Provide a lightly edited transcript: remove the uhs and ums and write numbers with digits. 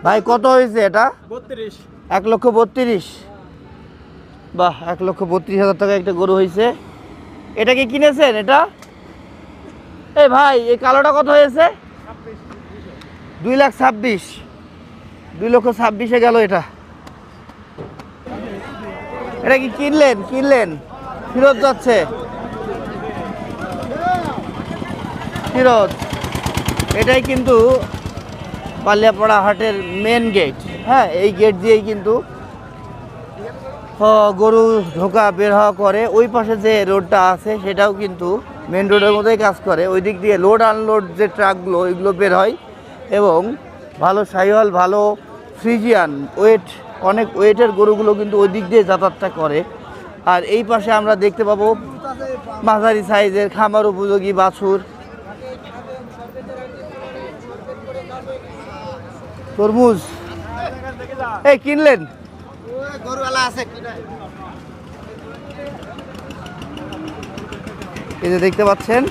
ভাই কত হয়েছে এটা? 32। 1,32,000। বাহ, 1,32,000 টাকা একটা গরু হয়েছে। এটা কি কিনেছেন এটা? এই ভাই এই কালোটা কত হয়েছে? 2,26,000। 2,26,000-এ গেল এটা। এটা কি কিনলেন ফেরত যাচ্ছে? ফেরত। এটাই কিন্তু বালিয়াপাড়া হাটের মেন গেট। হ্যাঁ, এই গেট দিয়েই কিন্তু গরু ঢোকা বের হওয়া করে। ওই পাশে যে রোডটা আছে সেটাও কিন্তু মেন রোডের মধ্যেই কাজ করে। ওই দিক দিয়ে লোড আনলোড যে ট্রাকগুলো ওইগুলো বের হয় এবং ভালো সাইওয়াল, ভালো ফ্রিজিয়ান অনেক ওয়েটের গরুগুলো কিন্তু ওই দিক দিয়ে যাতায়াতটা করে। আর এই পাশে আমরা দেখতে পাবো মাঝারি সাইজের খামার উপযোগী বাছুর। তরমুজ এই কিনলেন? এই যে দেখতে পাচ্ছেন